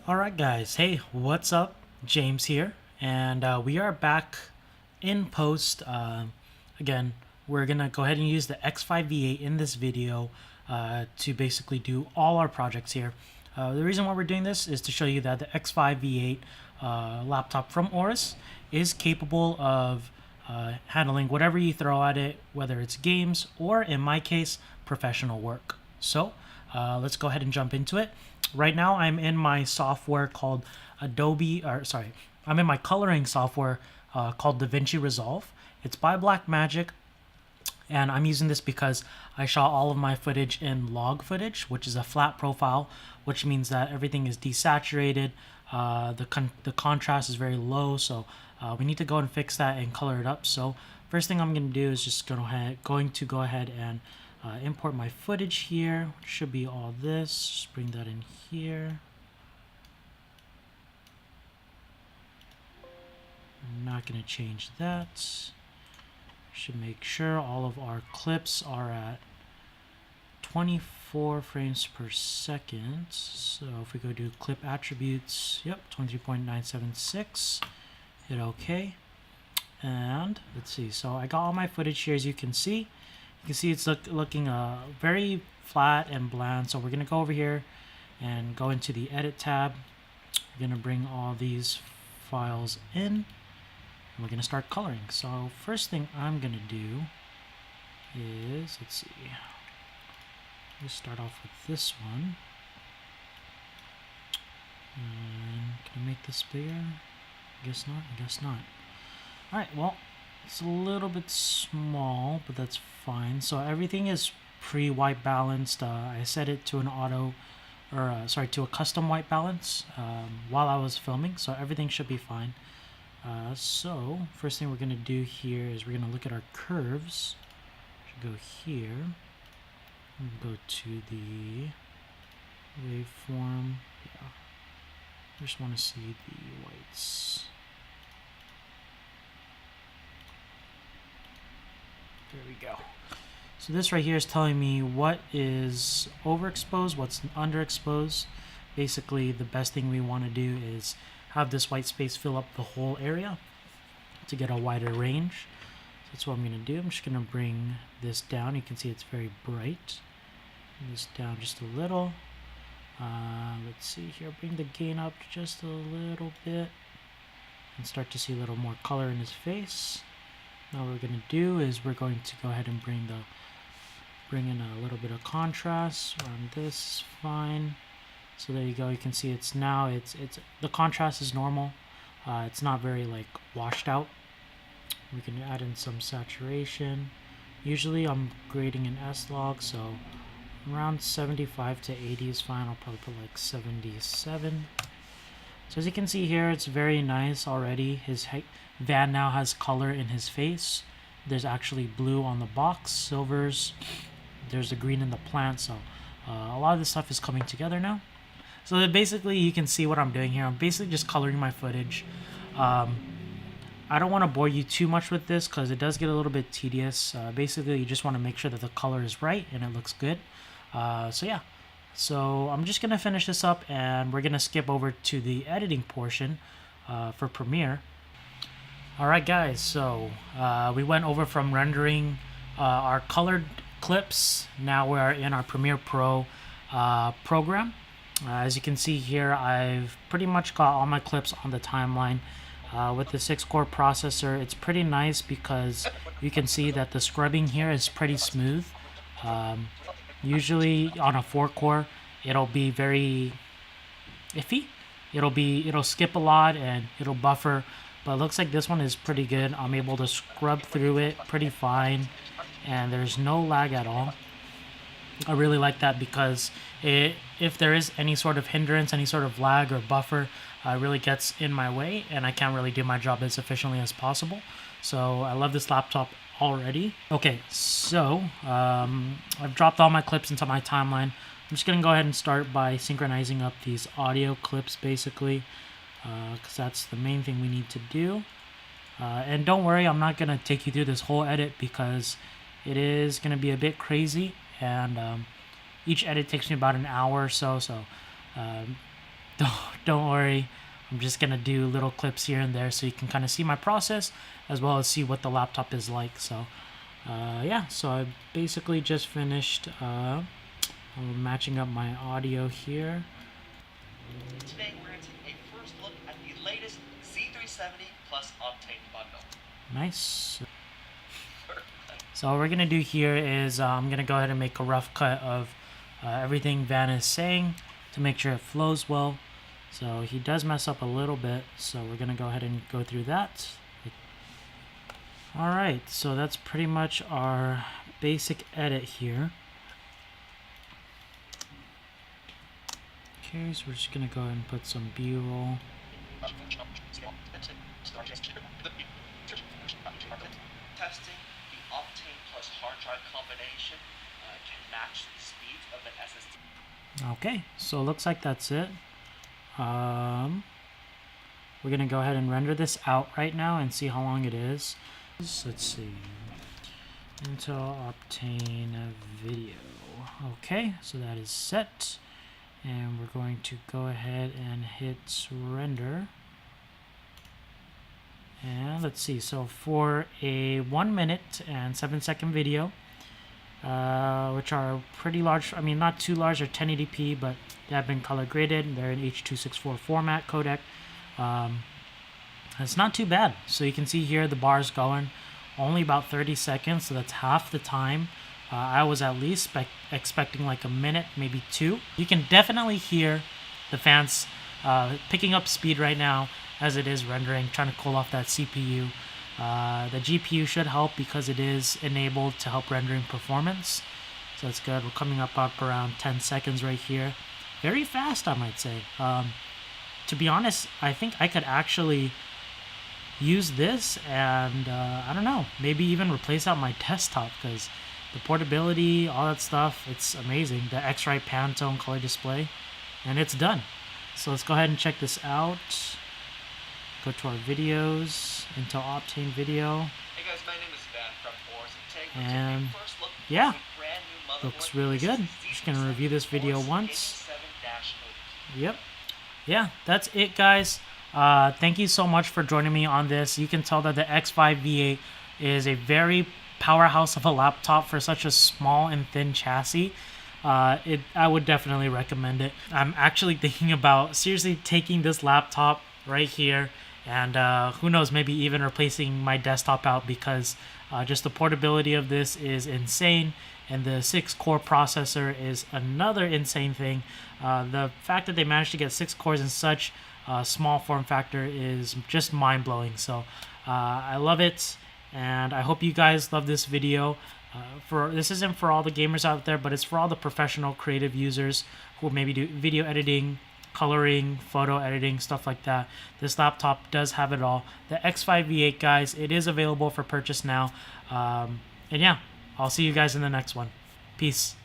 Alright guys, hey, what's up? James here, and we are back in post. Again, we're gonna go ahead and use the X5V8 in this video to basically do all our projects here. The reason why we're doing this is to show you that the X5V8 laptop from AORUS is capable of handling whatever you throw at it, whether it's games or, in my case, professional work. So let's go ahead and jump into it. Right now, I'm in my software called I'm in my coloring software called DaVinci Resolve. It's by Blackmagic, and I'm using this because I shot all of my footage in log footage, which is a flat profile, which means that everything is desaturated. The contrast is very low, so we need to go and fix that and color it up. So first thing I'm going to do is just go ahead and import my footage here, which should be all this. Just bring that in here. I'm not going to change that. Should make sure all of our clips are at 24 frames per second. So if we go to clip attributes, yep, 23.976, hit OK. And let's see, so I got all my footage here. As you can see it's looking very flat and bland. So we're gonna go over here and go into the edit tab. We're gonna bring all these files in, and we're gonna start coloring. So first thing I'm gonna do is, let's see, let's start off with this one. And can I make this bigger? I guess not. Alright, well, it's a little bit small, but that's fine. So everything is pre-white balanced. I set it to to a custom white balance while I was filming, so everything should be fine. So first thing we're gonna do here is we're gonna look at our curves. Go here and go to the waveform. Yeah, I just want to see the whites. There we go. So this right here is telling me what is overexposed, what's underexposed. Basically, the best thing we want to do is have this white space fill up the whole area to get a wider range. So that's what I'm going to do. I'm just going to bring this down. You can see it's very bright. Bring this down just a little. Let's see here. Bring the gain up just a little bit and start to see a little more color in his face. Now what we're going to do is we're going to go ahead and bring in a little bit of contrast on this. Is fine. So there you go. You can see it's the contrast is normal. It's not very like washed out. We can add in some saturation. Usually I'm grading in S-log, so around 75 to 80 is fine. I'll probably put like 77. So as you can see here, it's very nice already. His van now has color in his face. There's actually blue on the box, silvers. There's the green in the plant. So a lot of this stuff is coming together now. So that basically you can see what I'm doing here. I'm basically just coloring my footage. I don't want to bore you too much with this because it does get a little bit tedious. Basically, you just want to make sure that the color is right and it looks good. So yeah. So I'm just going to finish this up and we're going to skip over to the editing portion for Premiere. Alright guys, so we went over from rendering our colored clips. Now we're in our Premiere Pro program. As you can see here, I've pretty much got all my clips on the timeline. With the 6-core processor, it's pretty nice because you can see that the scrubbing here is pretty smooth. Usually on a 4-core, it'll be very iffy. It'll skip a lot and it'll buffer, but it looks like this one is pretty good. I'm able to scrub through it pretty fine, and there's no lag at all. I really like that because if there is any sort of hindrance, any sort of lag or buffer, it really gets in my way and I can't really do my job as efficiently as possible. So I love this laptop already. Okay, so I've dropped all my clips into my timeline. I'm just going to go ahead and start by synchronizing up these audio clips basically, because that's the main thing we need to do. And don't worry, I'm not going to take you through this whole edit because it is going to be a bit crazy, and each edit takes me about an hour or so, so don't worry. I'm just gonna do little clips here and there so you can kind of see my process as well as see what the laptop is like. So yeah, so I basically just finished I'm matching up my audio here. Today we're going to take a first look at the latest Z370 plus Octane bundle. Nice. So what we're gonna do here is I'm gonna go ahead and make a rough cut of everything Van is saying to make sure it flows well. So he does mess up a little bit, so we're gonna go ahead and go through that. Alright, so that's pretty much our basic edit here. Okay, so we're just gonna go ahead and put some B-roll. Testing the Octane plus hard drive combination can match the speed of an SSD. Okay, so it looks like that's it. We're gonna go ahead and render this out right now and see how long it is. Let's see. Intel Octane video. Okay, so that is set. And we're going to go ahead and hit render. And let's see, so for a 1 minute and 7-second video, which are pretty large, I mean not too large, they're 1080p, but they have been color graded, they're in H.264 format codec. It's not too bad. So you can see here the bars going only about 30 seconds, so that's half the time. I was at least expecting like a minute, maybe 2. You can definitely hear the fans picking up speed right now as it is rendering, trying to cool off that CPU. The GPU should help because it is enabled to help rendering performance. So that's good. We're coming up around 10 seconds right here. Very fast, I might say. To be honest, I think I could actually use this and, I don't know, maybe even replace out my desktop because the portability, all that stuff, it's amazing. The X-Rite Pantone color display, and it's done. So let's go ahead and check this out. Go to our videos, Intel Octane video. Hey guys, my name is Van from AORUS. And yeah, looks really good. Just gonna review this video once. Yep. Yeah, that's it, guys. Thank you so much for joining me on this. You can tell that the X5 V8 is a very powerhouse of a laptop for such a small and thin chassis. I would definitely recommend it. I'm actually thinking about seriously taking this laptop right here and who knows, maybe even replacing my desktop out because just the portability of this is insane, and the 6-core processor is another insane thing. The fact that they managed to get 6 cores in such a small form factor is just mind-blowing. So I love it, and I hope you guys love this video. This isn't for all the gamers out there, but it's for all the professional creative users who maybe do video editing, coloring, photo editing, stuff like that. This laptop does have it all. The X5 V8, guys, it is available for purchase now. And yeah, I'll see you guys in the next one. Peace.